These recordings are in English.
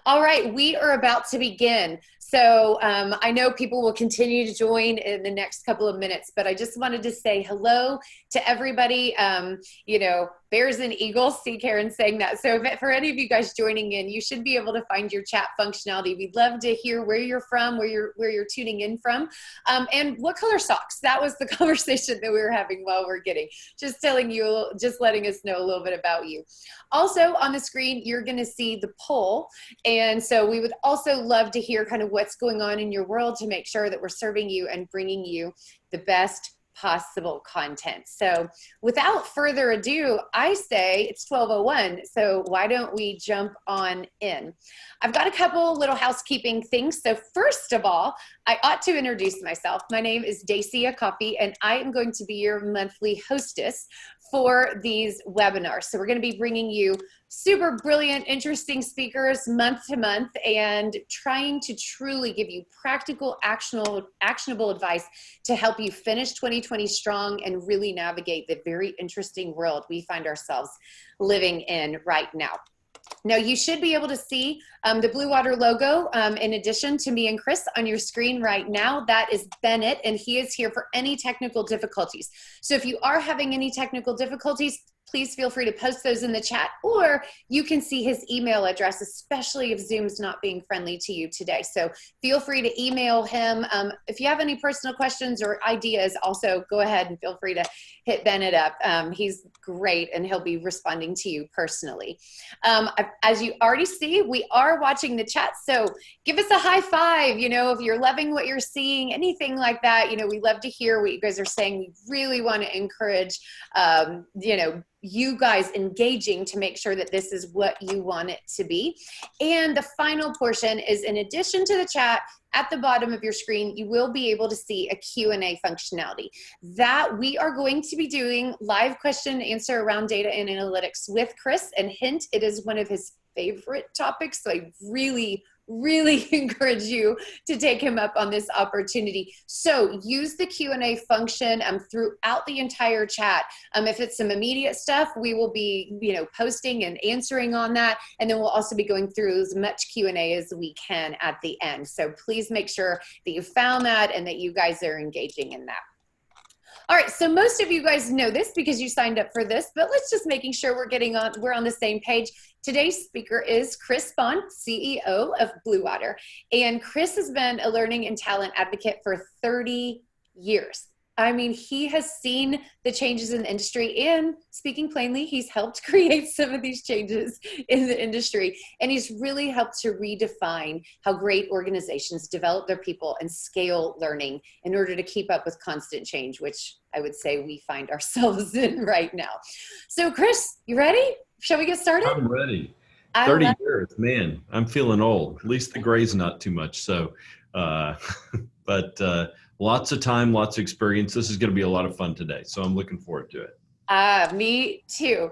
All right, we are about to begin. So I know people will continue to join in the next couple of minutes, but I just wanted to say hello to everybody. Bears and eagles, see Karen saying that. So for any of you guys joining in, you should be able to find your chat functionality. We'd love to hear where you're from, where you're tuning in from, and what color socks. That was the conversation that we were having while we're getting. Just letting us know a little bit about you. Also on the screen, you're going to see the poll. And so we would also love to hear kind of what's going on in your world to make sure that we're serving you and bringing you the best possible content. So without further ado, I say it's 12:01. So why don't we jump on in? I've got a couple little housekeeping things. So first of all, I ought to introduce myself. My name is Dacia Coffey, and I am going to be your monthly hostess for these webinars. So we're going to be bringing you super brilliant, interesting speakers month to month and trying to truly give you practical, actionable advice to help you finish 2020 strong and really navigate the very interesting world we find ourselves living in right now. Now, you should be able to see the Blue Water logo in addition to me and Chris on your screen right now. That is Bennett, and he is here for any technical difficulties. So if you are having any technical difficulties, please feel free to post those in the chat, or you can see his email address, especially if Zoom's not being friendly to you today. So feel free to email him. If you have any personal questions or ideas, also go ahead and feel free to hit Bennett up. He's great, and he'll be responding to you personally. As you already see, we are watching the chat, so give us a high five, if you're loving what you're seeing, anything like that. We love to hear what you guys are saying. We really want to encourage, you guys engaging to make sure that this is what you want it to be. And the final portion is, in addition to the chat, at the bottom of your screen, you will be able to see a Q&A functionality that we are going to be doing live question and answer around data and analytics with Chris. And hint, it is one of his favorite topics. So I really encourage you to take him up on this opportunity. So use the Q&A function throughout the entire chat. If it's some immediate stuff, we will be posting and answering on that. And then we'll also be going through as much Q&A as we can at the end. So please make sure that you found that and that you guys are engaging in that. All right, so most of you guys know this because you signed up for this, but let's just making sure we're on the same page. Today's speaker is Chris Bond, CEO of Blue Water. And Chris has been a learning and talent advocate for 30 years. I mean, he has seen the changes in the industry, and speaking plainly, he's helped create some of these changes in the industry. And he's really helped to redefine how great organizations develop their people and scale learning in order to keep up with constant change, which I would say we find ourselves in right now. So Chris, you ready? Shall we get started? I'm ready. 30 years, man, I'm feeling old. At least the gray's not too much. So, but lots of time, lots of experience. This is going to be a lot of fun today. So I'm looking forward to it. Me too.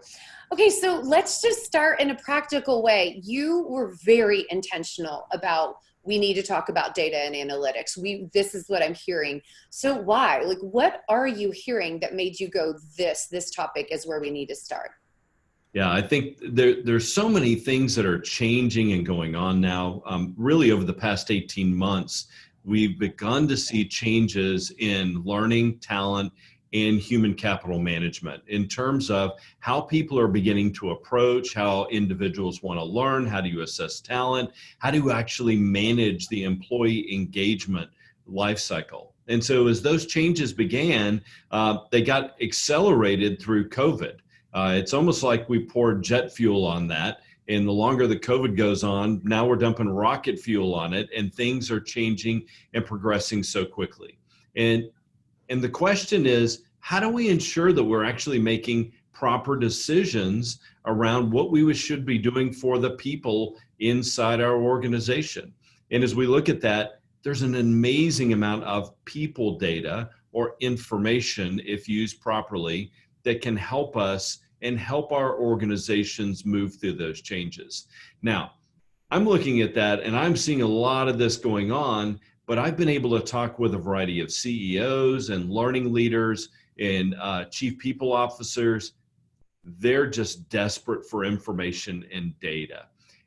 Okay, so let's just start in a practical way. You were very intentional about we need to talk about data and analytics. This is what I'm hearing. So why? Like, what are you hearing that made you go, this topic is where we need to start? Yeah, I think there's so many things that are changing and going on now. Really over the past 18 months, we've begun to see changes in learning, talent, and human capital management in terms of how people are beginning to approach, how individuals want to learn, how do you assess talent, how do you actually manage the employee engagement life cycle. And so as those changes began, they got accelerated through COVID. It's almost like we poured jet fuel on that. And the longer the COVID goes on, now we're dumping rocket fuel on it, and things are changing and progressing so quickly. And the question is, how do we ensure that we're actually making proper decisions around what we should be doing for the people inside our organization? And as we look at that, there's an amazing amount of people data or information, if used properly, that can help us and help our organizations move through those changes. Now, I'm looking at that and I'm seeing a lot of this going on, but I've been able to talk with a variety of CEOs and learning leaders and chief people officers. They're just desperate for information and data.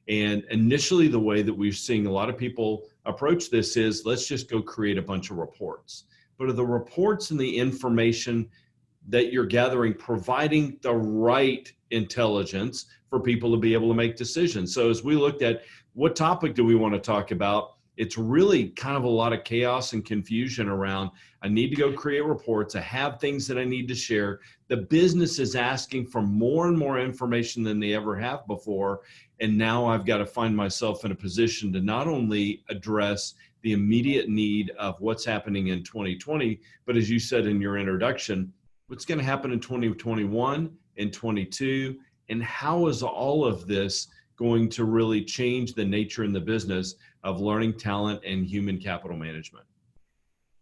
And initially, the way that we're seeing a lot of people approach this is, let's just go create a bunch of reports. But are the reports and the information that you're gathering providing the right intelligence for people to be able to make decisions? So as we looked at what topic do we want to talk about, it's really kind of a lot of chaos and confusion around, I need to go create reports, I have things that I need to share. The business is asking for more and more information than they ever have before. And now I've got to find myself in a position to not only address the immediate need of what's happening in 2020, but as you said in your introduction, what's going to happen in 2021 and 22, and how is all of this going to really change the nature and the business of learning, talent, and human capital management?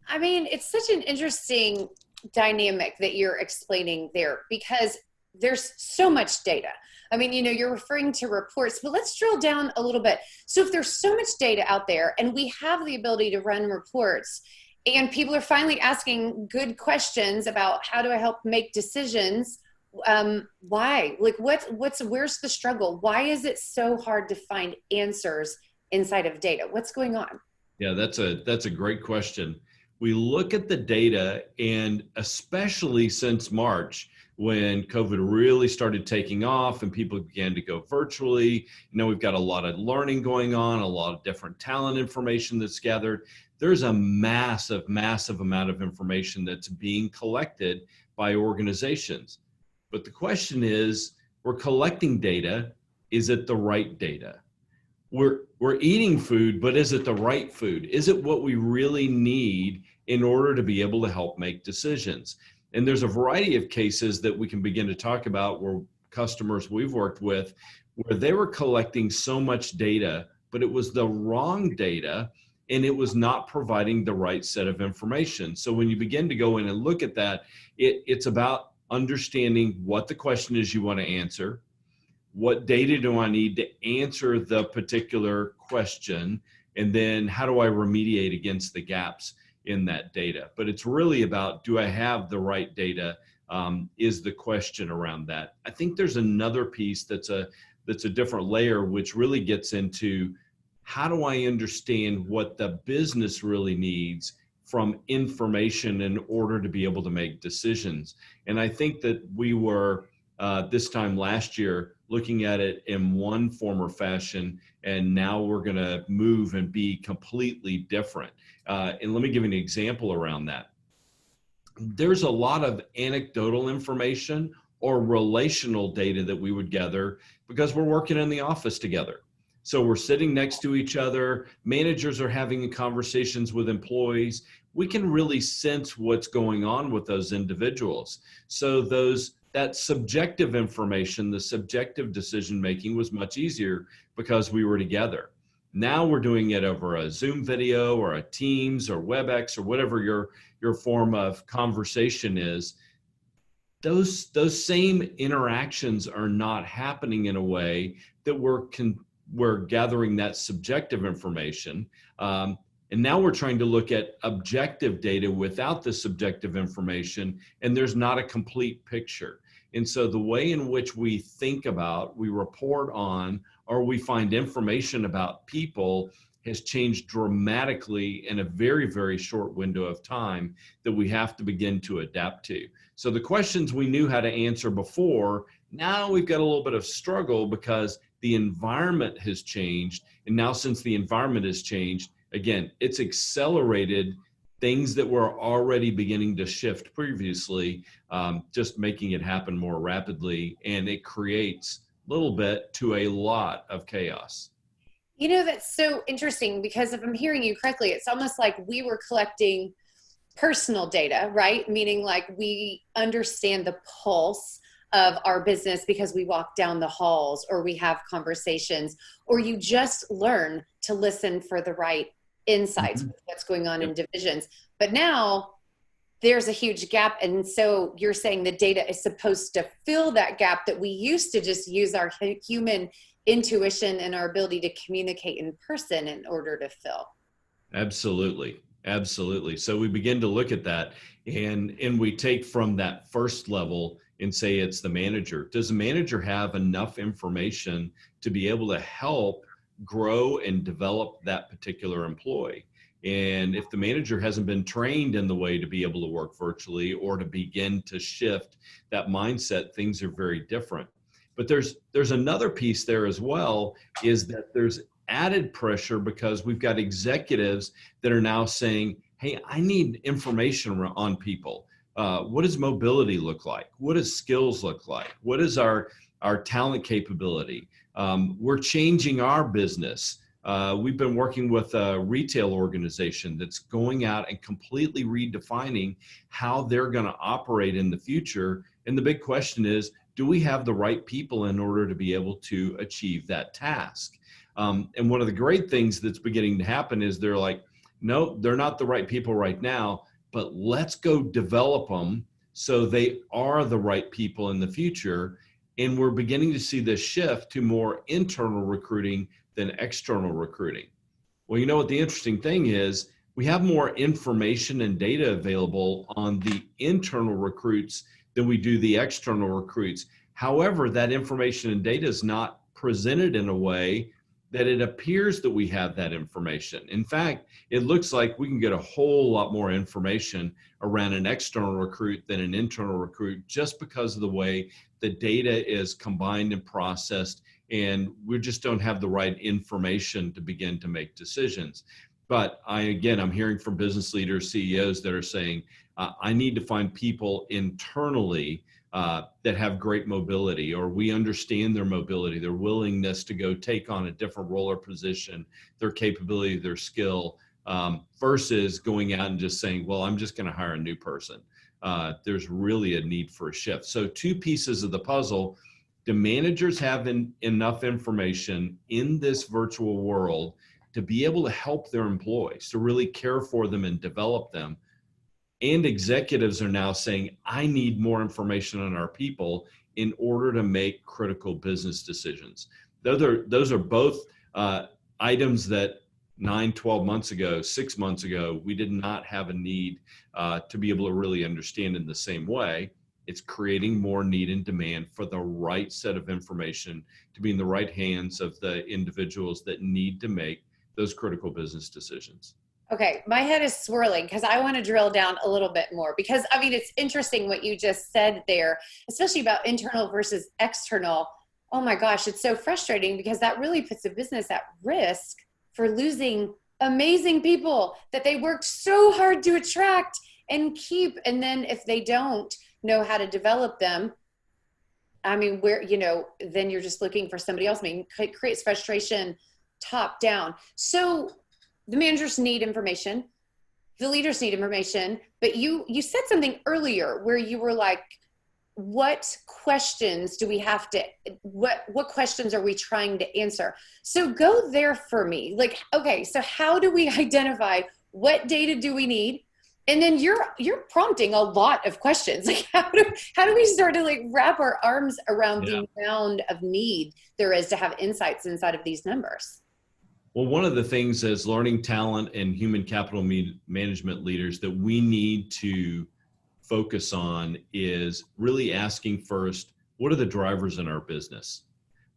I mean, it's such an interesting dynamic that you're explaining there, because there's so much data. I mean, you're referring to reports, but let's drill down a little bit. So if there's so much data out there and we have the ability to run reports, and people are finally asking good questions about how do I help make decisions, why? Like where's the struggle? Why is it so hard to find answers inside of data? What's going on? Yeah, that's a great question. We look at the data, and especially since March, when COVID really started taking off and people began to go virtually, we've got a lot of learning going on, a lot of different talent information that's gathered. There's a massive, massive amount of information that's being collected by organizations. But the question is, we're collecting data. Is it the right data? We're eating food, but is it the right food? Is it what we really need in order to be able to help make decisions? And there's a variety of cases that we can begin to talk about where customers we've worked with, where they were collecting so much data, but it was the wrong data and it was not providing the right set of information. So when you begin to go in and look at that, it's about understanding what the question is you want to answer. What data do I need to answer the particular question? And then how do I remediate against the gaps in that data? But it's really about, do I have the right data, is the question around that. I think there's another piece that's a different layer, which really gets into, how do I understand what the business really needs from information in order to be able to make decisions? And I think that we were, this time last year, looking at it in one form or fashion, and now we're going to move and be completely different. And let me give you an example around that. There's a lot of anecdotal information or relational data that we would gather because we're working in the office together. So we're sitting next to each other, managers are having conversations with employees. We can really sense what's going on with those individuals. So that subjective information, the subjective decision-making was much easier because we were together. Now we're doing it over a Zoom video or a Teams or WebEx or whatever your form of conversation is. Those same interactions are not happening in a way that we're gathering that subjective information. And now we're trying to look at objective data without the subjective information, and there's not a complete picture. And so the way in which we think about, we report on, or we find information about people has changed dramatically in a very, very short window of time that we have to begin to adapt to. So the questions we knew how to answer before, now we've got a little bit of struggle because the environment has changed. And now since the environment has changed, again, it's accelerated things that were already beginning to shift previously, just making it happen more rapidly. And it creates a little bit to a lot of chaos. That's so interesting, because if I'm hearing you correctly, it's almost like we were collecting personal data, right? Meaning like we understand the pulse of our business because we walk down the halls or we have conversations, or you just learn to listen for the right insights with what's going on in divisions. But now there's a huge gap. And so you're saying the data is supposed to fill that gap that we used to just use our human intuition and our ability to communicate in person in order to fill. Absolutely. Absolutely. So we begin to look at that, and we take from that first level and say it's the manager. Does the manager have enough information to be able to help grow and develop that particular employee. And if the manager hasn't been trained in the way to be able to work virtually or to begin to shift that mindset, things are very different. But there's another piece there as well, is that there's added pressure because we've got executives that are now saying, hey, I need information on people. What does mobility look like? What does skills look like? What is our talent capability? We're changing our business. We've been working with a retail organization that's going out and completely redefining how they're going to operate in the future. And the big question is, do we have the right people in order to be able to achieve that task? And one of the great things that's beginning to happen is they're like, no, they're not the right people right now, but let's go develop them so they are the right people in the future. And we're beginning to see this shift to more internal recruiting than external recruiting. Well, you know what the interesting thing is? We have more information and data available on the internal recruits than we do the external recruits. However, that information and data is not presented in a way that it appears that we have that information. In fact, it looks like we can get a whole lot more information around an external recruit than an internal recruit, just because of the way the data is combined and processed, and we just don't have the right information to begin to make decisions. But I'm hearing from business leaders, CEOs that are saying, I need to find people internally that have great mobility, or we understand their mobility, their willingness to go take on a different role or position, their capability, their skill, versus going out and just saying, well, I'm just going to hire a new person. There's really a need for a shift. So two pieces of the puzzle. Do managers have enough information in this virtual world to be able to help their employees, to really care for them and develop them? And executives are now saying, I need more information on our people in order to make critical business decisions. Those are both items that 9, 12 months ago, 6 months ago, we did not have a need to be able to really understand in the same way. It's creating more need and demand for the right set of information to be in the right hands of the individuals that need to make those critical business decisions. Okay, my head is swirling because I want to drill down a little bit more, because I mean, it's interesting what you just said there, especially about internal versus external. Oh my gosh, it's so frustrating because that really puts a business at risk for losing amazing people that they worked so hard to attract and keep. And then if they don't know how to develop them, I mean, then you're just looking for somebody else. I mean, it creates frustration top down. So the managers need information, the leaders need information, but you said something earlier where you were like, what questions do we have to, what questions are we trying to answer? So go there for me. Like, okay, so how do we identify what data do we need? And then you're prompting a lot of questions. Like, how do we start to like wrap our arms around the amount of need there is to have insights inside of these numbers? Well, one of the things as learning talent and human capital management leaders that we need to focus on is really asking first, what are the drivers in our business?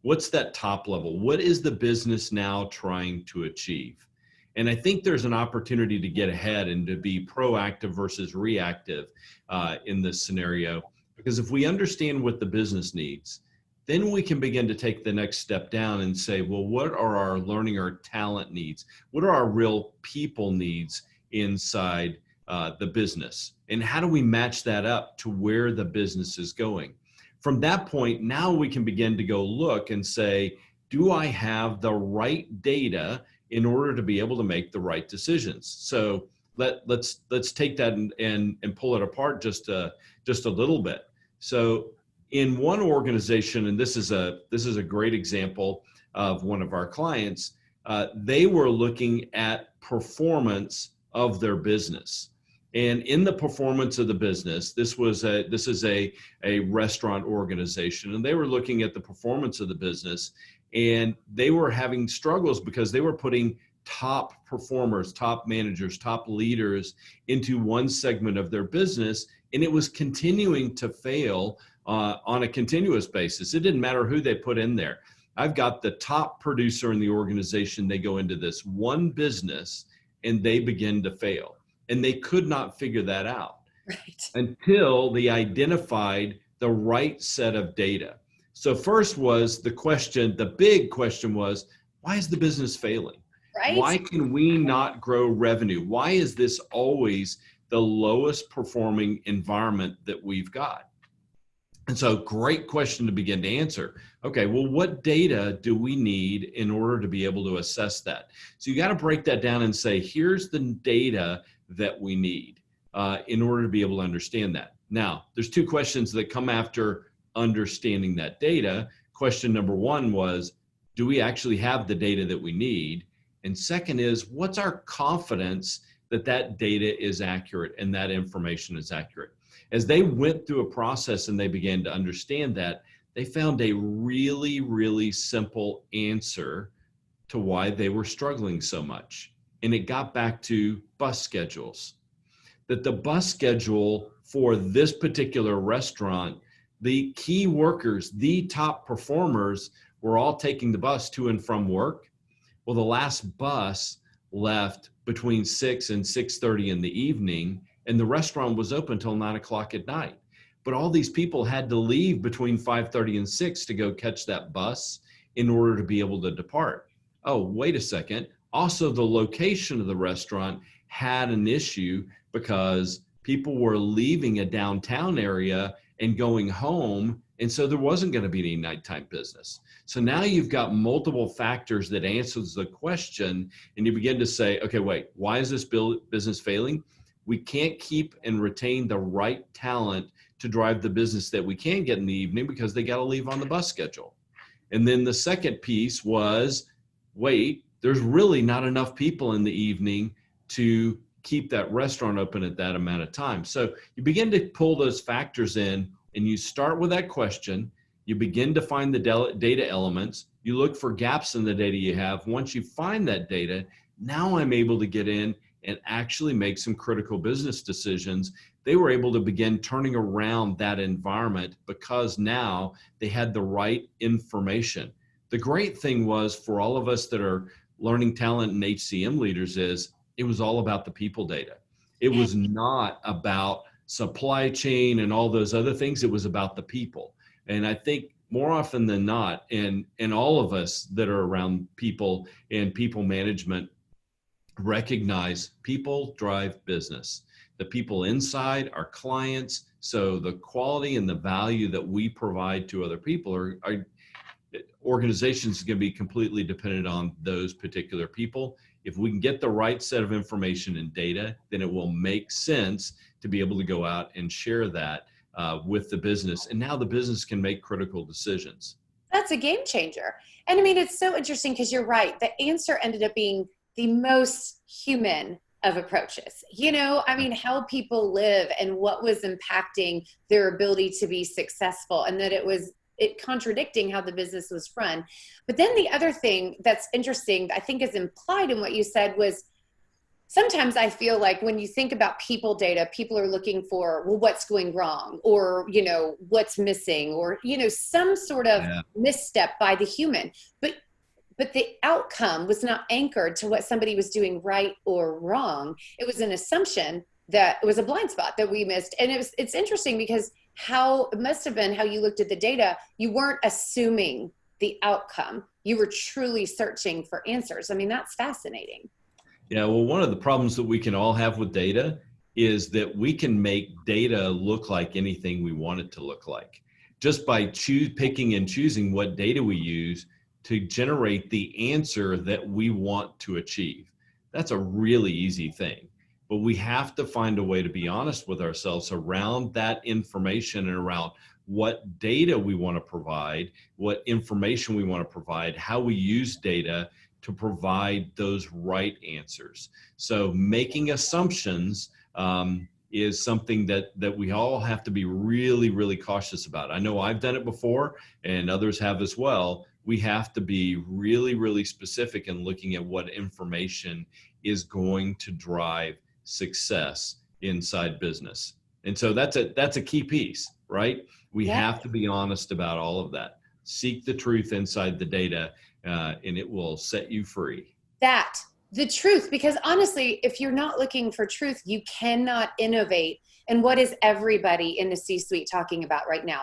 What's that top level? What is the business now trying to achieve? And I think there's an opportunity to get ahead and to be proactive versus reactive in this scenario. Because if we understand what the business needs, then we can begin to take the next step down and say, well, what are our learning or talent needs? What are our real people needs inside the business? And how do we match that up to where the business is going? From that point, now we can begin to go look and say, do I have the right data in order to be able to make the right decisions? So let's take that and pull it apart just a little bit. So in one organization, and this is a great example of one of our clients, they were looking at performance of their business. And in the performance of the business, this is a restaurant organization, and they were looking at the performance of the business, and they were having struggles because they were putting top performers, top managers, top leaders into one segment of their business, and it was continuing to fail on a continuous basis. It didn't matter who they put in there. I've got the top producer in the organization. They go into this one business and they begin to fail. And they could not figure that out Right. until they identified the right set of data. So first was the question, the big question was, why is the business failing? Right. Why can we not grow revenue? Why is this always the lowest performing environment that we've got? And so great question to begin to answer. Okay, well, what data do we need in order to be able to assess that? So you got to break that down and say, here's the data that we need in order to be able to understand that. Now, there's two questions that come after understanding that data. Question number one was, do we actually have the data that we need? And second is, what's our confidence that that data is accurate and that information is accurate? As they went through a process and they began to understand that, they found a really, really simple answer to why they were struggling so much. And it got back to bus schedules. That the bus schedule for this particular restaurant, the key workers, the top performers, were all taking the bus to and from work. Well, the last bus left between 6 and 6:30 in the evening, and the restaurant was open till 9 o'clock at night. But all these people had to leave between 5:30 and 6 to go catch that bus in order to be able to depart. Oh, wait a second. Also, the location of the restaurant had an issue because people were leaving a downtown area and going home, and so there wasn't going to be any nighttime business. So now you've got multiple factors that answers the question, and you begin to say, okay, wait, why is this business failing? We can't keep and retain the right talent to drive the business that we can get in the evening because they got to leave on the bus schedule. And then the second piece was, wait, there's really not enough people in the evening to keep that restaurant open at that amount of time. So you begin to pull those factors in, and you start with that question. You begin to find the data elements. You look for gaps in the data you have. Once you find that data, now I'm able to get in and actually make some critical business decisions. They were able to begin turning around that environment because now they had the right information. The great thing was, for all of us that are learning talent and HCM leaders, is it was all about the people data. It was not about supply chain and all those other things. It was about the people. And I think more often than not, and all of us that are around people and people management recognize people drive business. The people inside are clients. So the quality and the value that we provide to other people are organizations is going to be completely dependent on those particular people. If we can get the right set of information and data, then it will make sense to be able to go out and share that with the business. And now the business can make critical decisions. That's a game changer. And I mean, it's so interesting because you're right. The answer ended up being the most human of approaches. You know, I mean, how people live and what was impacting their ability to be successful, and that it contradicting how the business was run. But then the other thing that's interesting, I think is implied in what you said, was sometimes I feel like when you think about people data, people are looking for, well, what's going wrong, or, you know, what's missing, or, you know, some sort of misstep by the human. But the outcome was not anchored to what somebody was doing right or wrong. It was an assumption that it was a blind spot that we missed. And it's interesting because it must have been how you looked at the data. You weren't assuming the outcome. You were truly searching for answers. I mean, that's fascinating. Yeah, well, one of the problems that we can all have with data is that we can make data look like anything we want it to look like. Just by picking and choosing what data we use to generate the answer that we want to achieve. That's a really easy thing. But we have to find a way to be honest with ourselves around that information and around what data we want to provide, what information we want to provide, how we use data to provide those right answers. So making assumptions is something that we all have to be really, really cautious about. I know I've done it before and others have as well. We have to be really, really specific in looking at what information is going to drive success inside business. And so that's a key piece, right? We have to be honest about all of that. seek the truth inside the data, and it will set you free. That, the truth, because honestly, if you're not looking for truth, you cannot innovate. And what is everybody in the C-suite talking about right now?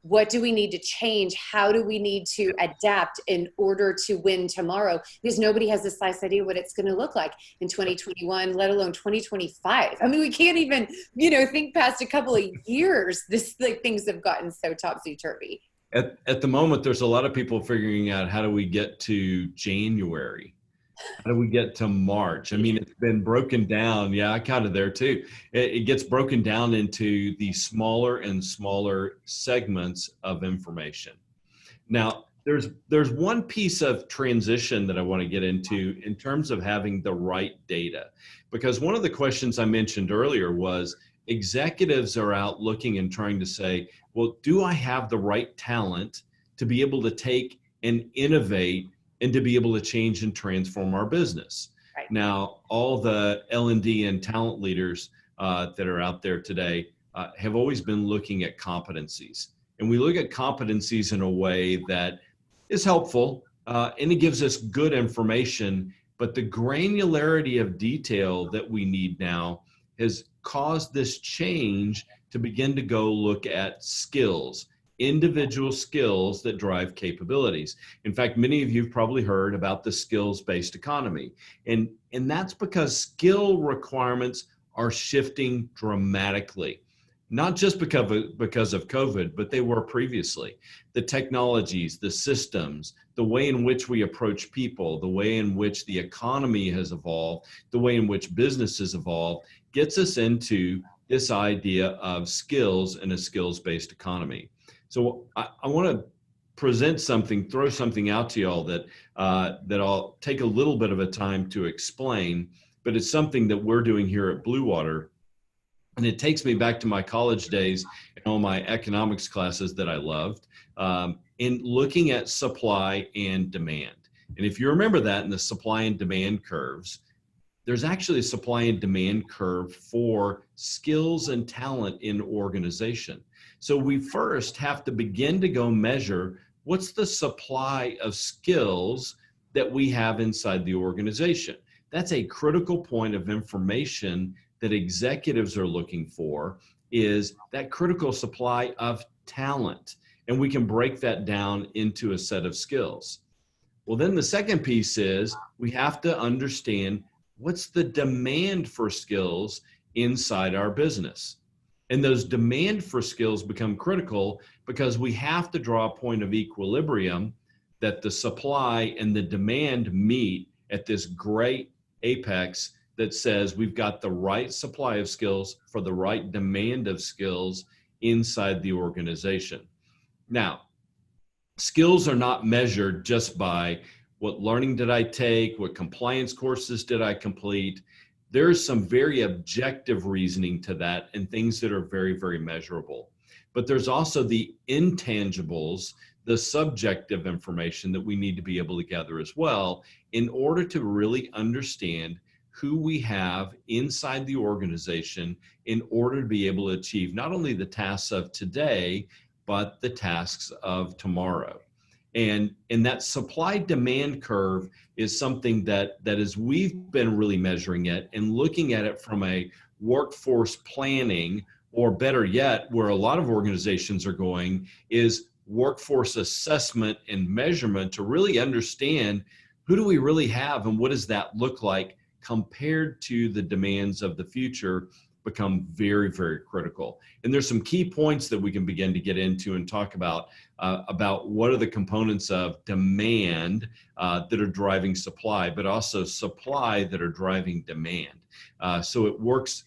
What do we need to change? How do we need to adapt in order to win tomorrow? Because nobody has the slightest idea what it's going to look like in 2021, let alone 2025. I mean, we can't even, think past a couple of years. Things have gotten so topsy-turvy. At the moment, there's a lot of people figuring out, how do we get to January? How do we get to March? I mean, it's been broken down. Yeah, I counted there too. It gets broken down into the smaller and smaller segments of information. Now, there's one piece of transition that I want to get into in terms of having the right data, because one of the questions I mentioned earlier was executives are out looking and trying to say, well, do I have the right talent to be able to take and innovate and to be able to change and transform our business? Right. Now, all the L&D and talent leaders that are out there today have always been looking at competencies. And we look at competencies in a way that is helpful, and it gives us good information, but the granularity of detail that we need now has caused this change to begin to go look at skills, individual skills that drive capabilities. In fact, many of you have probably heard about the skills-based economy. And that's because skill requirements are shifting dramatically, not just because of COVID, but they were previously. The technologies, the systems, the way in which we approach people, the way in which the economy has evolved, the way in which business has evolved, gets us into this idea of skills and a skills-based economy. So I want to present something, throw something out to y'all that I'll take a little bit of a time to explain, but it's something that we're doing here at Blue Water. And it takes me back to my college days and all my economics classes that I loved, in looking at supply and demand. And if you remember that in the supply and demand curves, there's actually a supply and demand curve for skills and talent in organization. So we first have to begin to go measure what's the supply of skills that we have inside the organization. That's a critical point of information that executives are looking for, is that critical supply of talent. And we can break that down into a set of skills. Well, then the second piece is we have to understand what's the demand for skills inside our business. And those demand for skills become critical because we have to draw a point of equilibrium that the supply and the demand meet at this great apex that says we've got the right supply of skills for the right demand of skills inside the organization. Now, skills are not measured just by what learning did I take, what compliance courses did I complete. There's some very objective reasoning to that and things that are very, very measurable. But there's also the intangibles, the subjective information that we need to be able to gather as well in order to really understand who we have inside the organization in order to be able to achieve not only the tasks of today, but the tasks of tomorrow. And that supply demand curve is something that as we've been really measuring it and looking at it from a workforce planning, or better yet, where a lot of organizations are going, is workforce assessment and measurement to really understand who do we really have and what does that look like compared to the demands of the future become very, very critical. And there's some key points that we can begin to get into and talk about what are the components of demand that are driving supply, but also supply that are driving demand. So it works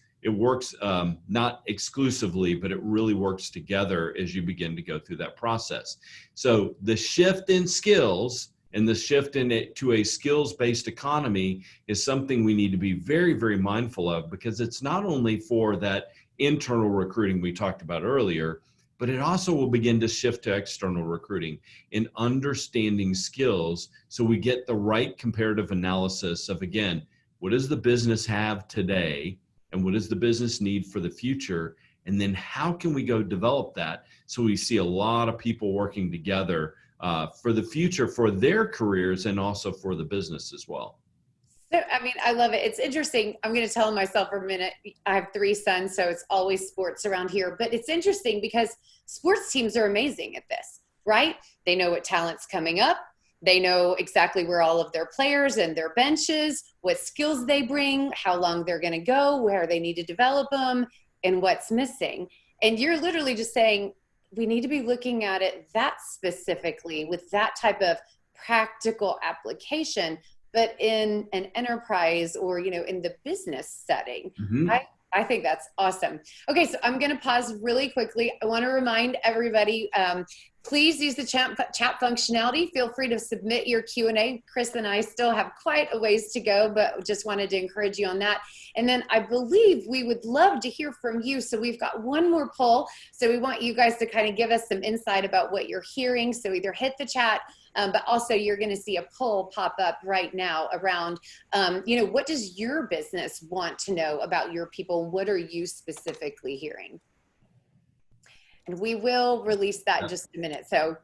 not exclusively, but it really works together as you begin to go through that process. So the shift in skills and the shift in it to a skills-based economy is something we need to be very, very mindful of, because it's not only for that internal recruiting we talked about earlier, but it also will begin to shift to external recruiting in understanding skills so we get the right comparative analysis of, again, what does the business have today and what does the business need for the future? And then how can we go develop that so we see a lot of people working together for the future, for their careers, and also for the business as well. So, I mean, I love it. It's interesting. I'm going to tell myself for a minute. I have 3 sons, so it's always sports around here. But it's interesting because sports teams are amazing at this, right? They know what talent's coming up. They know exactly where all of their players and their benches, what skills they bring, how long they're going to go, where they need to develop them, and what's missing. And you're literally just saying, we need to be looking at it that specifically with that type of practical application, but in an enterprise or, in the business setting. Mm-hmm. I think that's awesome. Okay, so I'm going to pause really quickly. I want to remind everybody, please use the chat functionality. Feel free to submit your Q&A. Chris and I still have quite a ways to go, but just wanted to encourage you on that. And then I believe we would love to hear from you. So we've got one more poll. So we want you guys to kind of give us some insight about what you're hearing. So either hit the chat, but also you're going to see a poll pop up right now around, what does your business want to know about your people? What are you specifically hearing? And we will release that in just a minute. So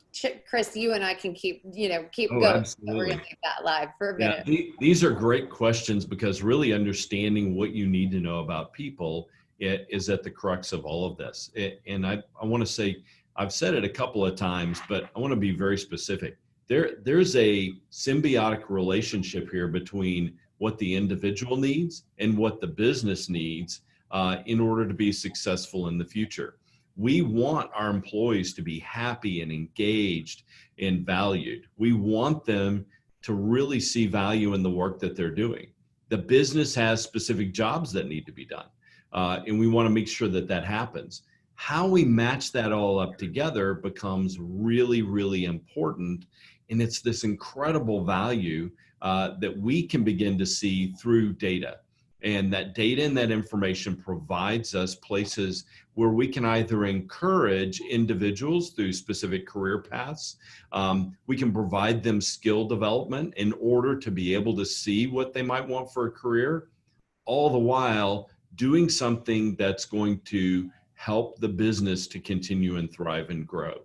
Chris, you and I can keep going. Absolutely. We're going to leave that live for a minute. These are great questions because really understanding what you need to know about people is at the crux of all of this. And I want to say, I've said it a couple of times, but I want to be very specific. There's a symbiotic relationship here between what the individual needs and what the business needs in order to be successful in the future. We want our employees to be happy and engaged and valued. We want them to really see value in the work that they're doing. The business has specific jobs that need to be done, and we want to make sure that that happens. How we match that all up together becomes really, really important. And it's this incredible value that we can begin to see through data. And that data and that information provides us places where we can either encourage individuals through specific career paths. We can provide them skill development in order to be able to see what they might want for a career, all the while doing something that's going to help the business to continue and thrive and grow.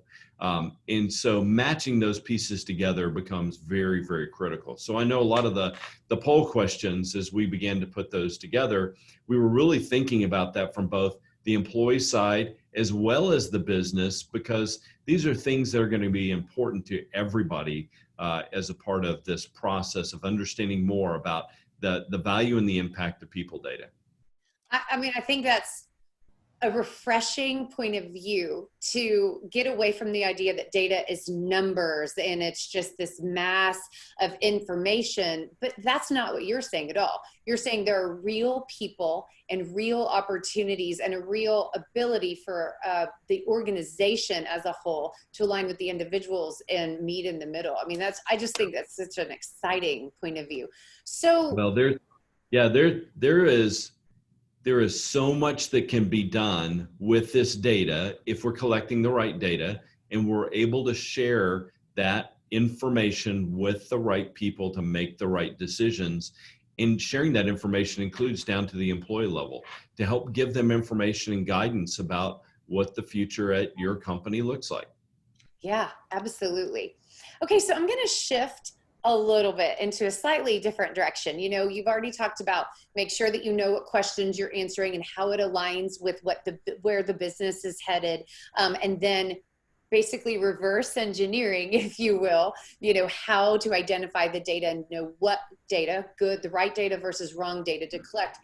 And so matching those pieces together becomes very, very critical. So I know a lot of the poll questions, as we began to put those together, we were really thinking about that from both the employee side as well as the business, because these are things that are going to be important to everybody as a part of this process of understanding more about the value and the impact of people data. I mean, I think that's a refreshing point of view to get away from the idea that data is numbers and it's just this mass of information, but that's not what you're saying at all. You're saying there are real people and real opportunities and a real ability for the organization as a whole to align with the individuals and meet in the middle. I mean, I just think that's such an exciting point of view. So, well, there is so much that can be done with this data if we're collecting the right data and we're able to share that information with the right people to make the right decisions. And sharing that information includes down to the employee level to help give them information and guidance about what the future at your company looks like. Yeah, absolutely. Okay, so I'm going to shift a little bit into a slightly different direction. You've already talked about make sure that you know what questions you're answering and how it aligns with where the business is headed. And then basically reverse engineering, if you will, how to identify the data and know what data, the right data versus wrong data to collect.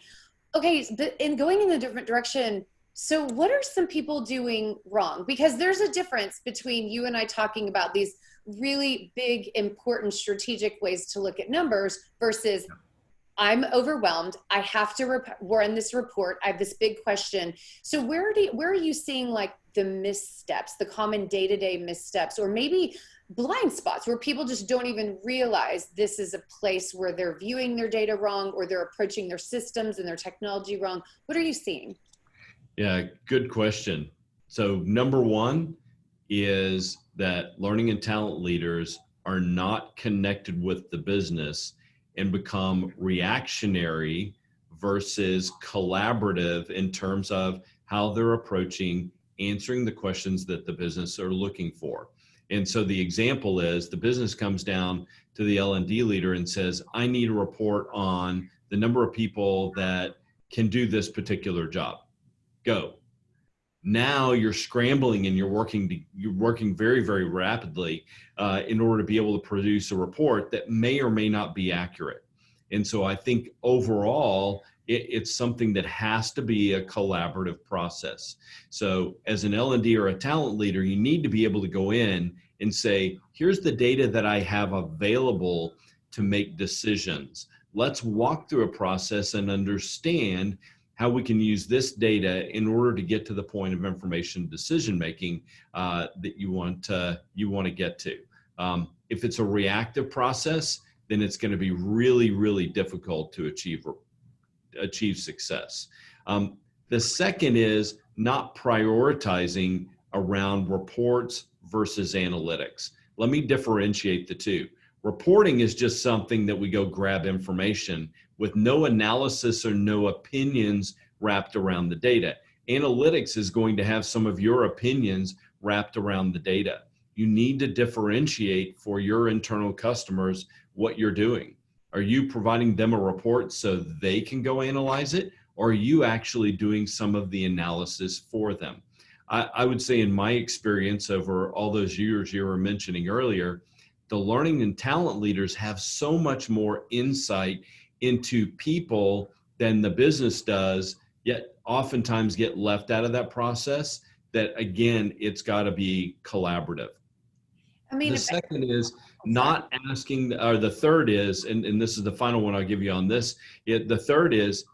Okay, but in going in a different direction, so what are some people doing wrong? Because there's a difference between you and I talking about these really big, important, strategic ways to look at numbers versus I'm overwhelmed. I have to run this report. I have this big question. So where are you seeing like the missteps, the common day-to-day missteps, or maybe blind spots where people just don't even realize this is a place where they're viewing their data wrong or they're approaching their systems and their technology wrong? What are you seeing? Yeah, good question. So number one is that learning and talent leaders are not connected with the business and become reactionary versus collaborative in terms of how they're approaching answering the questions that the business are looking for. And so the example is the business comes down to the L&D leader and says, I need a report on the number of people that can do this particular job. Go. Now you're scrambling and you're working very, very rapidly in order to be able to produce a report that may or may not be accurate. And so I think overall, it's something that has to be a collaborative process. So as an L&D or a talent leader, you need to be able to go in and say, here's the data that I have available to make decisions. Let's walk through a process and understand how we can use this data in order to get to the point of information decision making that you want to get to. If it's a reactive process, then it's going to be really, really difficult to achieve success. The second is not prioritizing around reports versus analytics. Let me differentiate the two. Reporting is just something that we go grab information with no analysis or no opinions wrapped around the data. Analytics is going to have some of your opinions wrapped around the data. You need to differentiate for your internal customers what you're doing. Are you providing them a report so they can go analyze it? Or are you actually doing some of the analysis for them? I would say in my experience over all those years you were mentioning earlier, the learning and talent leaders have so much more insight into people than the business does, yet oftentimes get left out of that process. That again, it's got to be collaborative. I mean, the second is not asking, or the third is, and this is the final one I'll give you on this, the third is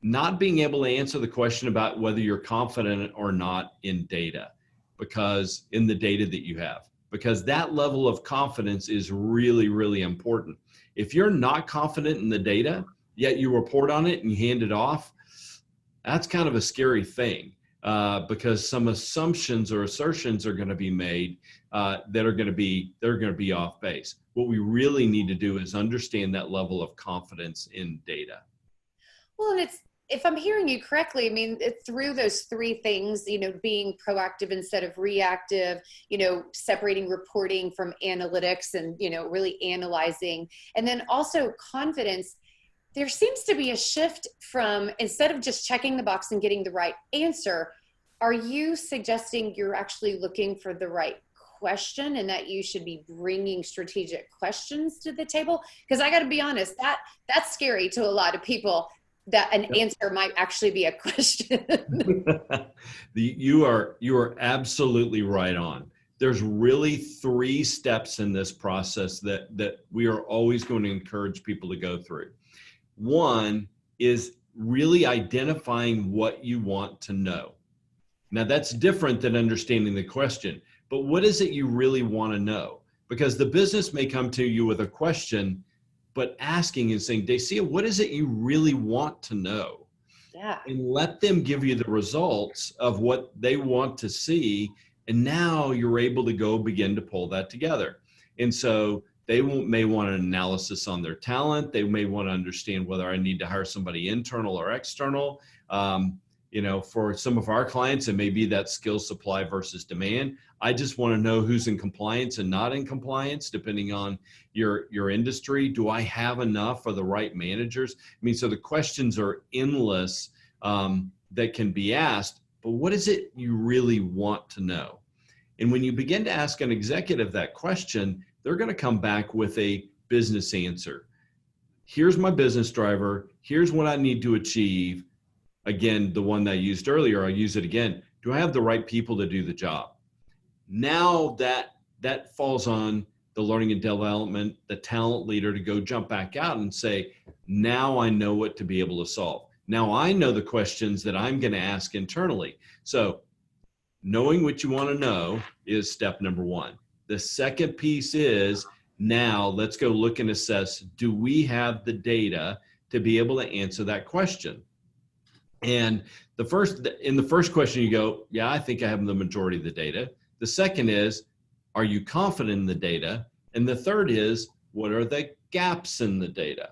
not being able to answer the question about whether you're confident or not in data, because in the data that you have, because that level of confidence is really, really important. If you're not confident in the data, yet you report on it and you hand it off, that's kind of a scary thing. Because some assumptions or assertions are going to be made that are going to be off base. What we really need to do is understand that level of confidence in data. Well, and if I'm hearing you correctly, I mean, through those three things, being proactive instead of reactive, separating reporting from analytics and, really analyzing, and then also confidence. There seems to be a shift from, instead of just checking the box and getting the right answer, are you suggesting you're actually looking for the right question and that you should be bringing strategic questions to the table? Because I got to be honest, that's scary to a lot of people, that an answer might actually be a question. You are absolutely right on. There's really 3 steps in this process that we are always going to encourage people to go through. One is really identifying what you want to know. Now that's different than understanding the question, but what is it you really want to know? Because the business may come to you with a question, but asking and saying, Dacia, what is it you really want to know? Yeah. And let them give you the results of what they want to see. And now you're able to go begin to pull that together. And so they may want an analysis on their talent. They may want to understand whether I need to hire somebody internal or external. For some of our clients, it may be that skill supply versus demand. I just want to know who's in compliance and not in compliance, depending on your industry. Do I have enough for the right managers? I mean, so the questions are endless that can be asked, but what is it you really want to know? And when you begin to ask an executive that question, they're going to come back with a business answer. Here's my business driver. Here's what I need to achieve. Again, the one that I used earlier, I'll use it again. Do I have the right people to do the job? Now that falls on the learning and development, the talent leader, to go jump back out and say, now I know what to be able to solve. Now I know the questions that I'm going to ask internally. So knowing what you want to know is step number 1. The second piece is, now let's go look and assess, do we have the data to be able to answer that question? And in the first question you go, yeah, I think I have the majority of the data. The second is, are you confident in the data? And the third is, what are the gaps in the data?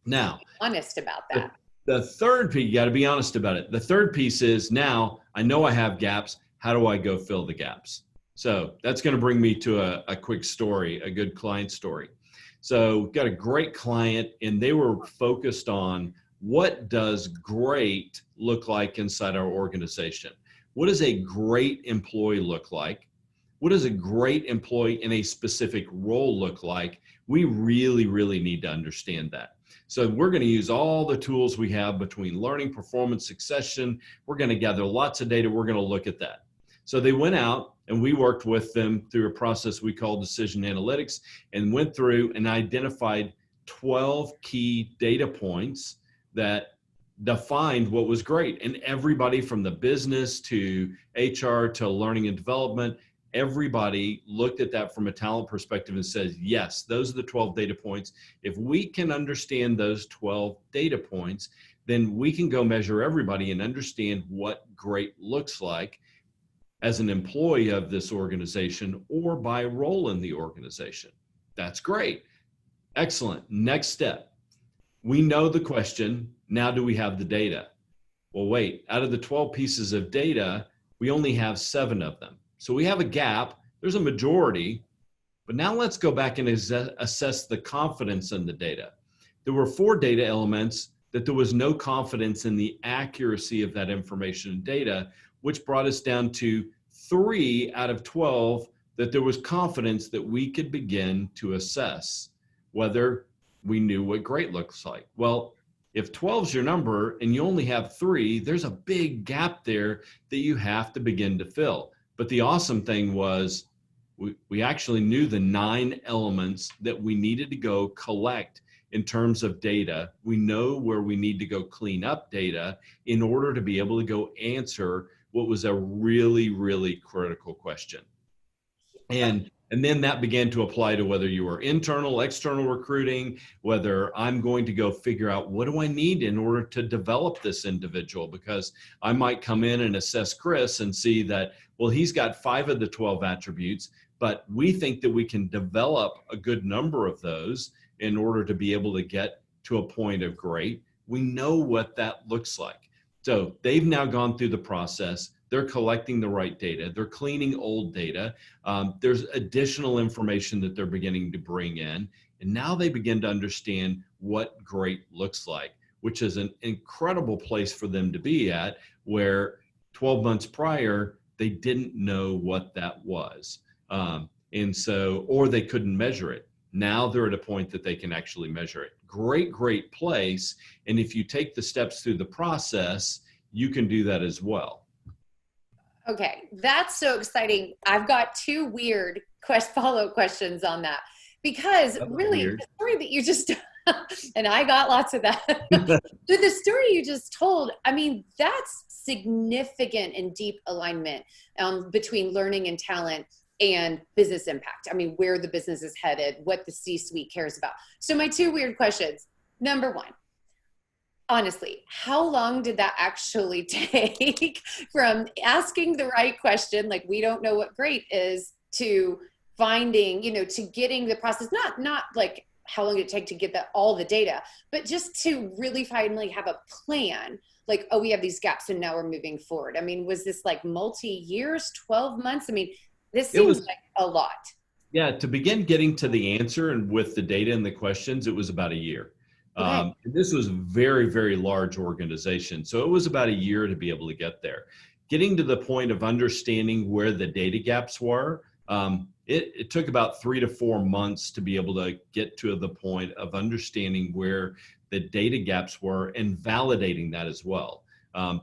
Now, honest about that. The third piece, you got to be honest about it. The third piece is, now I know I have gaps. How do I go fill the gaps? So that's going to bring me to a quick story, a good client story. So we've got a great client, and they were focused on what does great look like inside our organization? What does a great employee look like? What does a great employee in a specific role look like? We really, really need to understand that. So we're going to use all the tools we have between learning, performance, succession. We're going to gather lots of data. We're going to look at that. So they went out and we worked with them through a process we call decision analytics, and went through and identified 12 key data points that defined what was great. And everybody from the business to HR to learning and development, everybody looked at that from a talent perspective and says, yes, those are the 12 data points. If we can understand those 12 data points, then we can go measure everybody and understand what great looks like as an employee of this organization or by role in the organization. That's great. Excellent. Next step. We know the question. Now do we have the data? Well, wait, out of the 12 pieces of data, we only have 7 of them. So we have a gap. There's a majority, but now let's go back and assess the confidence in the data. There were 4 data elements that there was no confidence in the accuracy of that information and data, which brought us down to 3 out of 12 that there was confidence that we could begin to assess whether we knew what great looks like. Well, if 12 is your number and you only have 3, there's a big gap there that you have to begin to fill. But the awesome thing was we actually knew the 9 elements that we needed to go collect in terms of data. We know where we need to go clean up data in order to be able to go answer what was a really, really critical question. And then that began to apply to whether you were internal, external recruiting, whether I'm going to go figure out what do I need in order to develop this individual, because I might come in and assess Chris and see that, well, he's got 5 of the 12 attributes, but we think that we can develop a good number of those in order to be able to get to a point of great. We know what that looks like. So they've now gone through the process. They're collecting the right data. They're cleaning old data. There's additional information that they're beginning to bring in. And now they begin to understand what great looks like, which is an incredible place for them to be at, where 12 months prior, they didn't know what that was. And so, or they couldn't measure it. Now they're at a point that they can actually measure it. Great, great place. And if you take the steps through the process, you can do that as well. Okay, that's so exciting. I've got 2 weird follow-up questions on that, because really the story that you just, and I got lots of that. So the story you just told, I mean, that's significant and deep alignment between learning and talent and business impact. I mean, where the business is headed, what the C-suite cares about. So my 2 weird questions. Number 1, honestly, how long did that actually take from asking the right question, like we don't know what great is, to finding, to getting the process, not like how long did it take to get all the data, but just to really finally have a plan, like, oh, we have these gaps and now we're moving forward. I mean, was this like multi-years, 12 months? I mean, this seems like a lot. Yeah, to begin getting to the answer and with the data and the questions, it was about a year. Okay. This was a very, very large organization. So it was about a year to be able to get there. Getting to the point of understanding where the data gaps were, it took about 3 to 4 months to be able to get to the point of understanding where the data gaps were and validating that as well.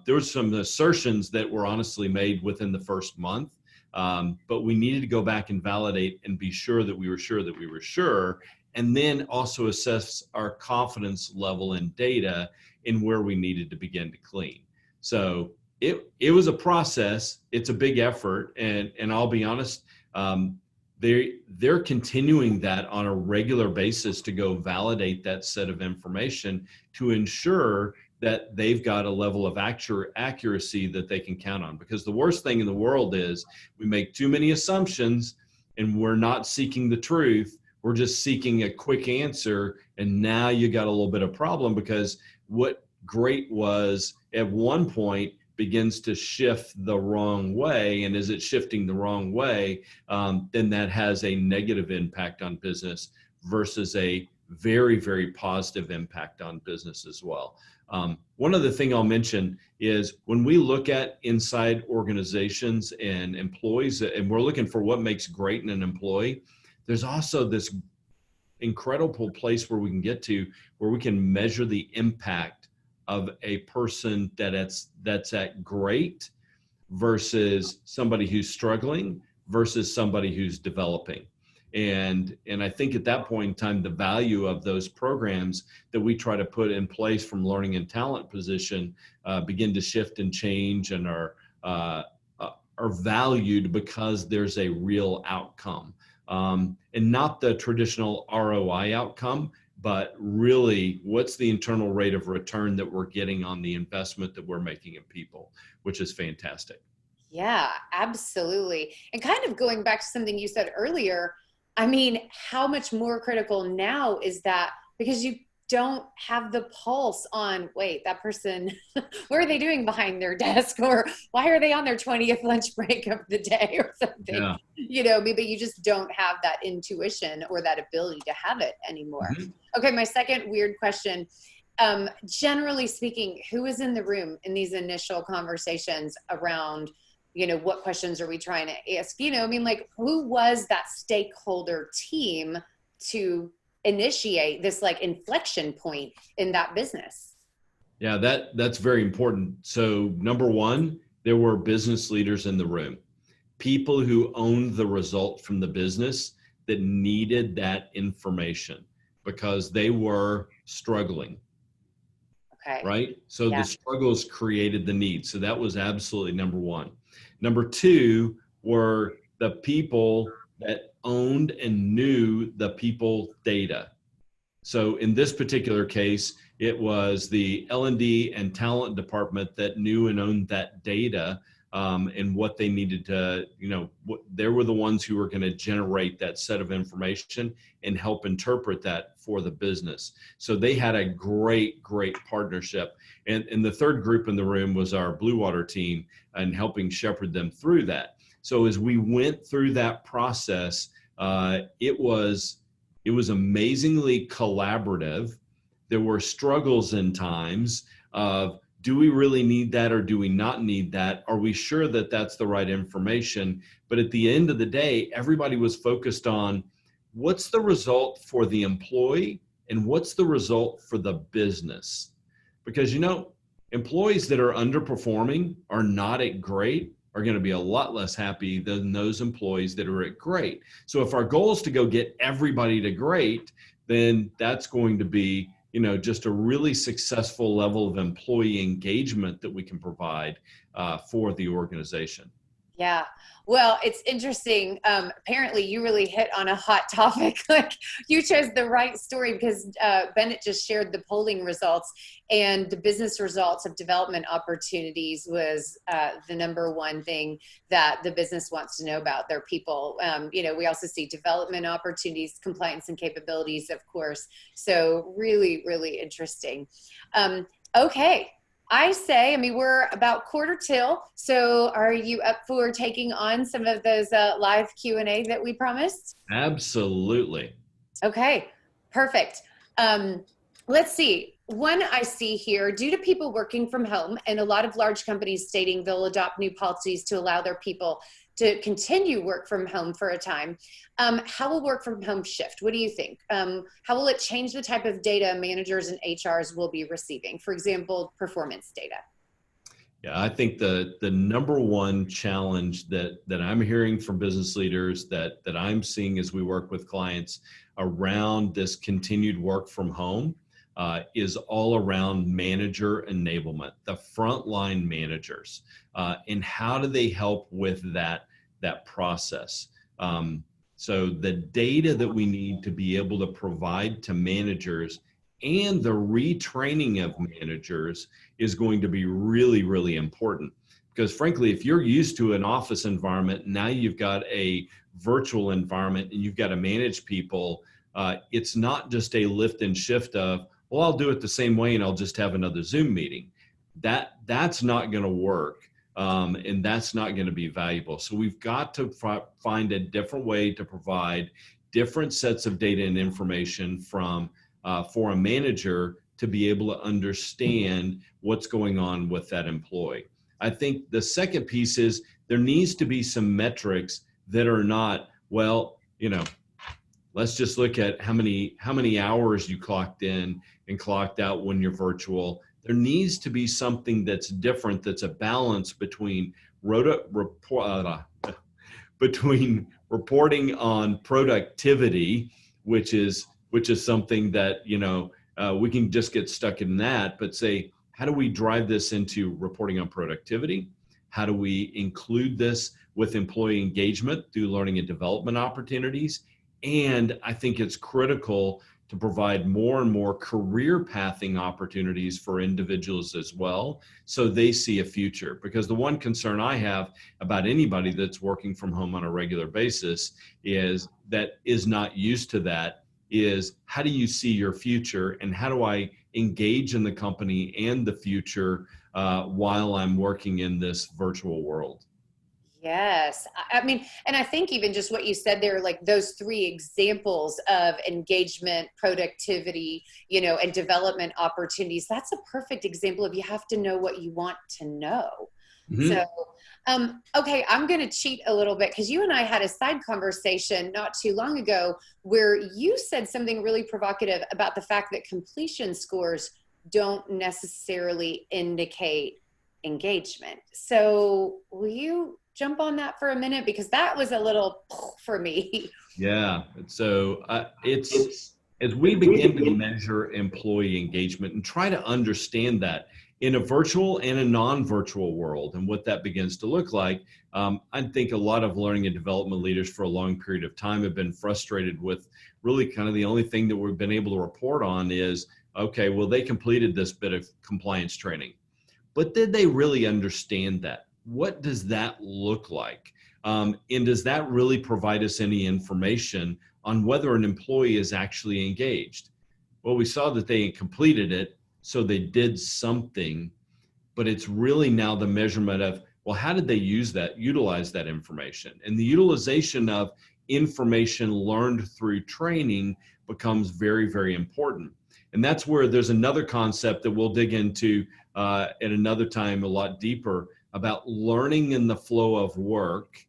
There were some assertions that were honestly made within the first month, but we needed to go back and validate and be sure that we were sure that we were sure, and then also assess our confidence level in data in where we needed to begin to clean. So it was a process. It's a big effort, and I'll be honest, they're continuing that on a regular basis to go validate that set of information to ensure that they've got a level of accuracy that they can count on. Because the worst thing in the world is we make too many assumptions and we're not seeking the truth. We're just seeking a quick answer. And now you got a little bit of problem, because what great was at one point begins to shift the wrong way, and as it's shifting the wrong way, then that has a negative impact on business versus a very, very positive impact on business as well. One other thing I'll mention is when we look at inside organizations and employees, and we're looking for what makes great in an employee, there's also this incredible place where we can get to where we can measure the impact of a person that's at great versus somebody who's struggling versus somebody who's developing. And I think at that point in time, the value of those programs that we try to put in place from learning and talent position begin to shift and change and are valued because there's a real outcome, and not the traditional ROI outcome, but really what's the internal rate of return that we're getting on the investment that we're making in people, which is fantastic. Yeah, absolutely. And kind of going back to something you said earlier, I mean, how much more critical now is that, because you don't have the pulse on, wait, that person, what are they doing behind their desk? Or why are they on their 20th lunch break of the day or something? Yeah. You know, maybe you just don't have that intuition or that ability to have it anymore. Mm-hmm. Okay, my second weird question. Generally speaking, who is in the room in these initial conversations around, you know, what questions are we trying to ask? You know, I mean, like, who was that stakeholder team to initiate this like inflection point in that business? Yeah, that's very important. So number one, there were business leaders in the room, people who owned the result from the business that needed that information because they were struggling. Okay. Right? So the struggles created the need. So that was absolutely number one. Number two were the people that owned and knew the people data. So in this particular case, it was the L&D and talent department that knew and owned that data, and what they needed to, you know, they were the ones who were going to generate that set of information and help interpret that for the business. So they had a great partnership. And the third group in the room was our Blue Water team and helping shepherd them through that. So as we went through that process, it was amazingly collaborative. There were struggles in times of, do we really need that or do we not need that? Are we sure that that's the right information? But at the end of the day, everybody was focused on what's the result for the employee and what's the result for the business? Because, you know, employees that are underperforming or not at great are going to be a lot less happy than those employees that are at great. So if our goal is to go get everybody to great, then that's going to be, you know, just a really successful level of employee engagement that we can provide for the organization. Yeah. Well, it's interesting. Apparently you really hit on a hot topic. Like, you chose the right story because Bennett just shared the polling results, and the business results of development opportunities was the number one thing that the business wants to know about their people. You know, we also see development opportunities, compliance and capabilities, of course. So really, really interesting. Okay. I say, I mean, we're about quarter till, so are you up for taking on some of those live Q&A that we promised? Absolutely. Okay, perfect. Let's see. One I see here, due to people working from home and a lot of large companies stating they'll adopt new policies to allow their people to continue work from home for a time, how will work from home shift? What do you think? How will it change the type of data managers and HRs will be receiving? For example, performance data. Yeah, I think the number one challenge that I'm hearing from business leaders that I'm seeing as we work with clients around this continued work from home is all around manager enablement, the frontline managers, and how do they help with that process. So the data that we need to be able to provide to managers and the retraining of managers is going to be really, really important. Because frankly, if you're used to an office environment, now you've got a virtual environment and you've got to manage people, it's not just a lift and shift of, well, I'll do it the same way and I'll just have another Zoom meeting. that's not going to work. And that's not going to be valuable. So we've got to find a different way to provide different sets of data and information from for a manager to be able to understand what's going on with that employee. I think the second piece is there needs to be some metrics that are not, well, let's just look at how many hours you clocked in and clocked out when you're virtual. There needs to be something that's different, that's a balance between between reporting on productivity, which is something that we can just get stuck in that, but say, how do we drive this into reporting on productivity? How do we include this with employee engagement through learning and development opportunities? And I think it's critical to provide more and more career pathing opportunities for individuals as well, so they see a future. Because the one concern I have about anybody that's working from home on a regular basis is not used to that, is how do you see your future, and how do I engage in the company and the future while I'm working in this virtual world? Yes. I mean, and I think even just what you said there, like those three examples of engagement, productivity, and development opportunities, that's a perfect example of you have to know what you want to know. Mm-hmm. So, okay, I'm going to cheat a little bit because you and I had a side conversation not too long ago where you said something really provocative about the fact that completion scores don't necessarily indicate engagement. So will you jump on that for a minute? Because that was a little for me. Yeah. So it's as we begin to measure employee engagement and try to understand that in a virtual and a non-virtual world and what that begins to look like, I think a lot of learning and development leaders for a long period of time have been frustrated with really kind of the only thing that we've been able to report on is, okay, well, they completed this bit of compliance training, but did they really understand that? What does that look like? And does that really provide us any information on whether an employee is actually engaged? Well, we saw that they completed it, so they did something, but it's really now the measurement of, well, how did they utilize that information? And the utilization of information learned through training becomes very, very important. And that's where there's another concept that we'll dig into at another time a lot deeper about learning in the flow of work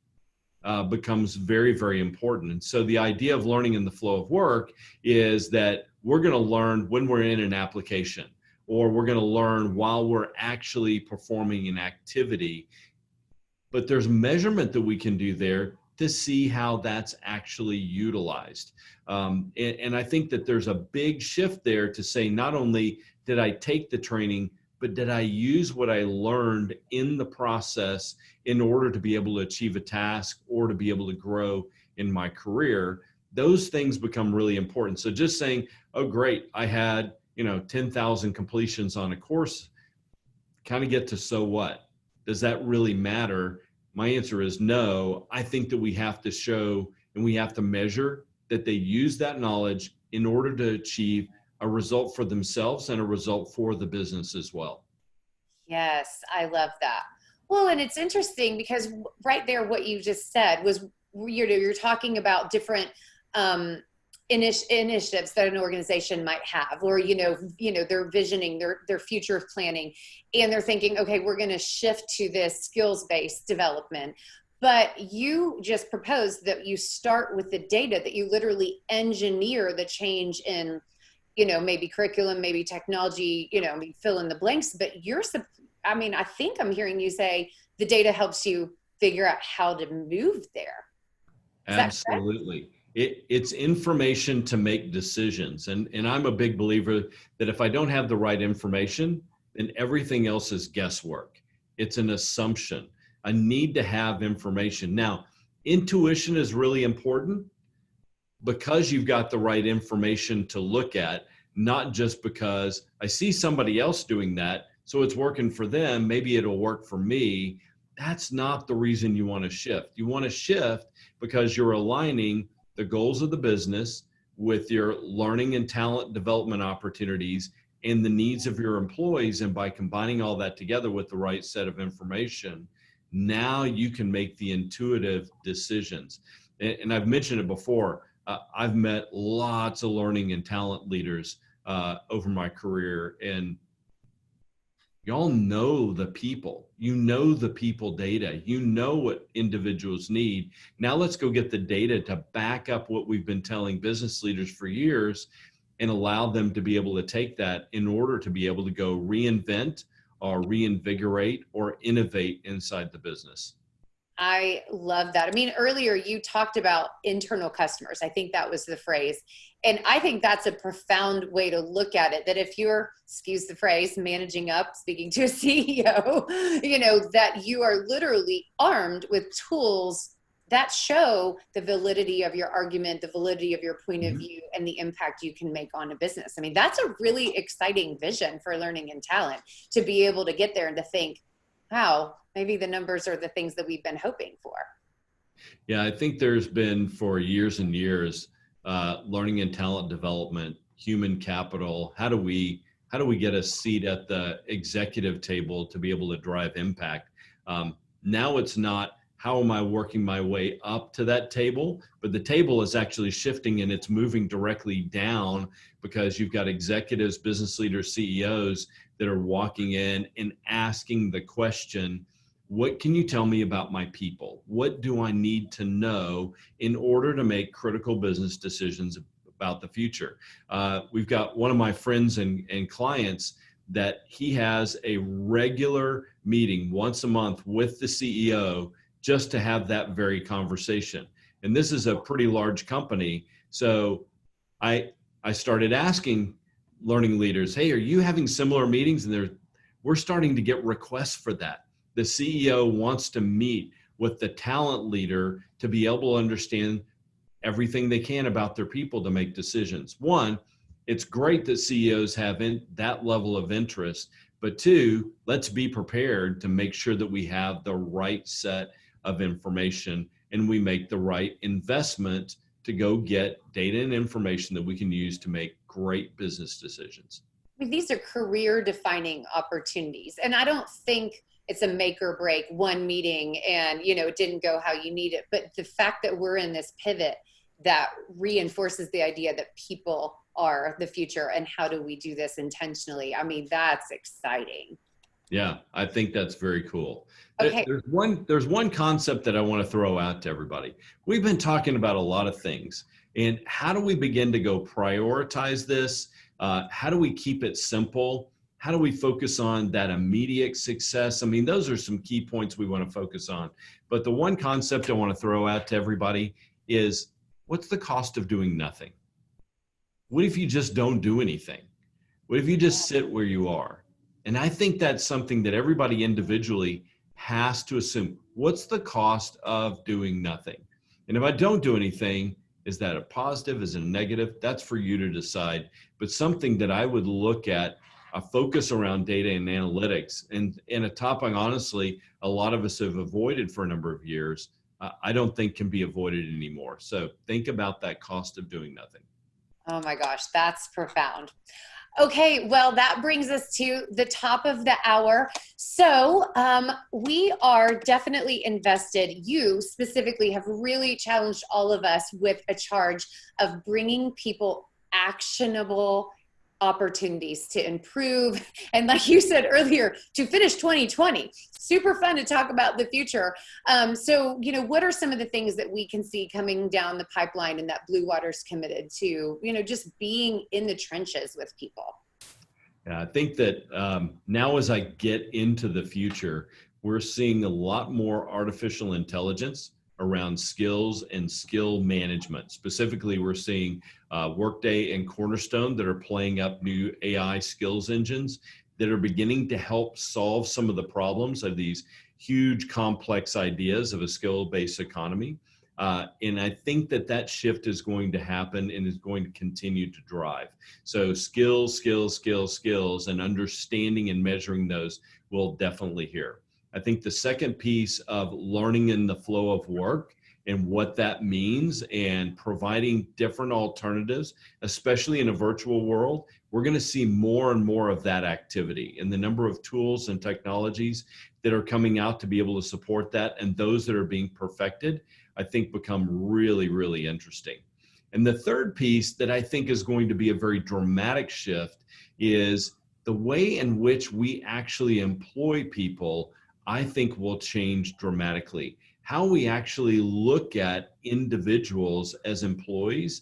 becomes very, very important. And so the idea of learning in the flow of work is that we're going to learn when we're in an application, or we're going to learn while we're actually performing an activity. But there's measurement that we can do there to see how that's actually utilized. And I think that there's a big shift there to say, not only did I take the training, but did I use what I learned in the process in order to be able to achieve a task or to be able to grow in my career? Those things become really important. So just saying, oh, great, I had 10,000 completions on a course, kind of get to, so what? Does that really matter? My answer is no. I think that we have to show and we have to measure that they use that knowledge in order to achieve a result for themselves and a result for the business as well. Yes, I love that. Well, and it's interesting because right there, what you just said was you're talking about different initiatives that an organization might have, or they're visioning their future planning, and they're thinking, okay, we're going to shift to this skills-based development. But you just proposed that you start with the data, that you literally engineer the change in, maybe curriculum, maybe technology, maybe fill in the blanks. But I think I'm hearing you say the data helps you figure out how to move there. Is Absolutely. It's information to make decisions. And I'm a big believer that if I don't have the right information, then everything else is guesswork. It's an assumption. I need to have information. Now, intuition is really important because you've got the right information to look at, not just because I see somebody else doing that, so it's working for them, maybe it'll work for me. That's not the reason you want to shift. You want to shift because you're aligning the goals of the business with your learning and talent development opportunities and the needs of your employees. And by combining all that together with the right set of information, now you can make the intuitive decisions. And I've mentioned it before, I've met lots of learning and talent leaders over my career, and y'all know the people, you know the people data, you know what individuals need. Now let's go get the data to back up what we've been telling business leaders for years and allow them to be able to take that in order to be able to go reinvent or reinvigorate or innovate inside the business. I love that. I mean, earlier you talked about internal customers. I think that was the phrase. And I think that's a profound way to look at it, that if you're, excuse the phrase, managing up, speaking to a CEO, that you are literally armed with tools that show the validity of your argument, the validity of your point of view, and the impact you can make on a business. I mean, that's a really exciting vision for learning and talent, to be able to get there and to think, wow, maybe the numbers are the things that we've been hoping for. Yeah, I think there's been for years and years, learning and talent development, human capital. How do we get a seat at the executive table to be able to drive impact? Now it's not, how am I working my way up to that table? But the table is actually shifting and it's moving directly down, because you've got executives, business leaders, CEOs that are walking in and asking the question, what can you tell me about my people? What do I need to know in order to make critical business decisions about the future? We've got one of my friends and clients that he has a regular meeting once a month with the CEO just to have that very conversation. And this is a pretty large company. So I started asking learning leaders, hey, are you having similar meetings? And we're starting to get requests for that. The CEO wants to meet with the talent leader to be able to understand everything they can about their people to make decisions. One, it's great that CEOs have that level of interest, but two, let's be prepared to make sure that we have the right set of information and we make the right investment to go get data and information that we can use to make great business decisions. I mean, these are career defining opportunities. And I don't think it's a make or break one meeting and, it didn't go how you need it. But the fact that we're in this pivot that reinforces the idea that people are the future, and how do we do this intentionally? I mean, that's exciting. Yeah, I think that's very cool. Okay. There's one concept that I want to throw out to everybody. We've been talking about a lot of things, and how do we begin to go prioritize this? How do we keep it simple? How do we focus on that immediate success? I mean, those are some key points we want to focus on. But the one concept I want to throw out to everybody is, what's the cost of doing nothing? What if you just don't do anything? What if you just sit where you are? And I think that's something that everybody individually has to assume. What's the cost of doing nothing? And if I don't do anything, is that a positive? Is it a negative? That's for you to decide. But something that I would look at, a focus around data and analytics, and a topic, honestly, a lot of us have avoided for a number of years, I don't think can be avoided anymore. So think about that cost of doing nothing. Oh my gosh, that's profound. Okay, well, that brings us to the top of the hour. So we are definitely invested. You specifically have really challenged all of us with a charge of bringing people actionable opportunities to improve. And like you said earlier, to finish 2020, super fun to talk about the future. So, what are some of the things that we can see coming down the pipeline and that Blue Water's committed to, just being in the trenches with people? Yeah, I think that now as I get into the future, we're seeing a lot more artificial intelligence around skills and skill management. Specifically, we're seeing Workday and Cornerstone that are playing up new AI skills engines that are beginning to help solve some of the problems of these huge complex ideas of a skill-based economy. And I think that shift is going to happen and is going to continue to drive. So skills, and understanding and measuring those will definitely here. I think the second piece of learning in the flow of work and what that means and providing different alternatives, especially in a virtual world, we're going to see more and more of that activity, and the number of tools and technologies that are coming out to be able to support that, and those that are being perfected, I think become really, really interesting. And the third piece that I think is going to be a very dramatic shift is the way in which we actually employ people, I think will change dramatically. How we actually look at individuals as employees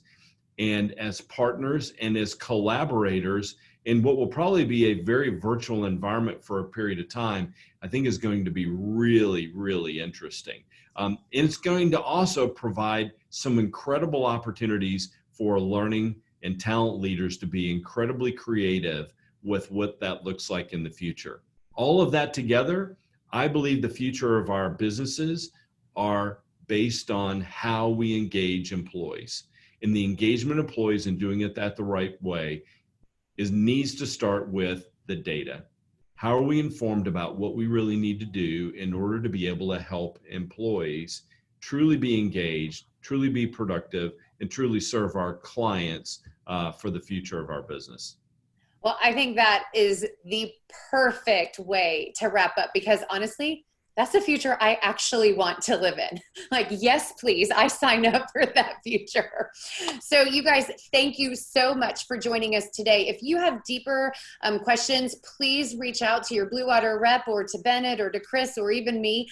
and as partners and as collaborators in what will probably be a very virtual environment for a period of time, I think is going to be really, really interesting. And it's going to also provide some incredible opportunities for learning and talent leaders to be incredibly creative with what that looks like in the future. All of that together, I believe the future of our businesses are based on how we engage employees. And the engagement of employees and doing it that the right way needs to start with the data. How are we informed about what we really need to do in order to be able to help employees truly be engaged, truly be productive, and truly serve our clients for the future of our business? Well, I think that is the perfect way to wrap up, because honestly, that's the future I actually want to live in. Like, yes, please, I sign up for that future. So you guys, thank you so much for joining us today. If you have deeper questions, please reach out to your Blue Water rep or to Bennett or to Chris or even me.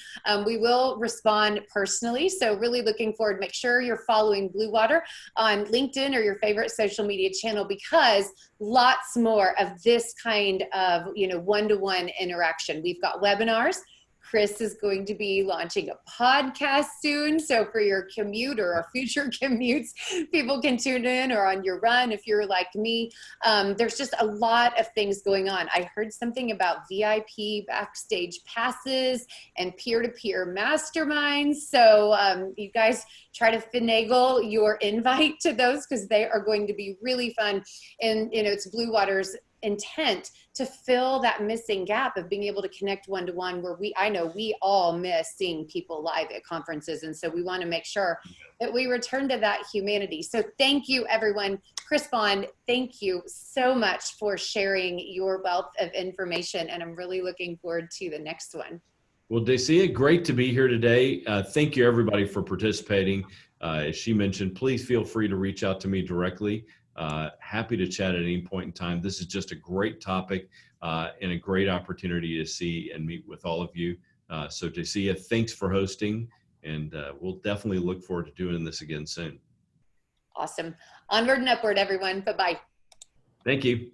We will respond personally. So really looking forward. Make sure you're following Blue Water on LinkedIn or your favorite social media channel, because lots more of this kind of, one-to-one interaction. We've got webinars. Chris is going to be launching a podcast soon. So for your commute or our future commutes, people can tune in, or on your run if you're like me. There's just a lot of things going on. I heard something about VIP backstage passes and peer-to-peer masterminds. So you guys try to finagle your invite to those, because they are going to be really fun. And, it's Blue Water's intent to fill that missing gap of being able to connect one-to-one, where I know we all miss seeing people live at conferences. And so we want to make sure that we return to that humanity. So thank you, everyone. Chris Bond, thank you so much for sharing your wealth of information. And I'm really looking forward to the next one. Well, Dacia, great to be here today. Thank you, everybody, for participating. As she mentioned, please feel free to reach out to me directly. Happy to chat at any point in time. This is just a great topic and a great opportunity to see and meet with all of you. So Dacia, thanks for hosting, and we'll definitely look forward to doing this again soon. Awesome. Onward and upward, everyone. Bye-bye. Thank you.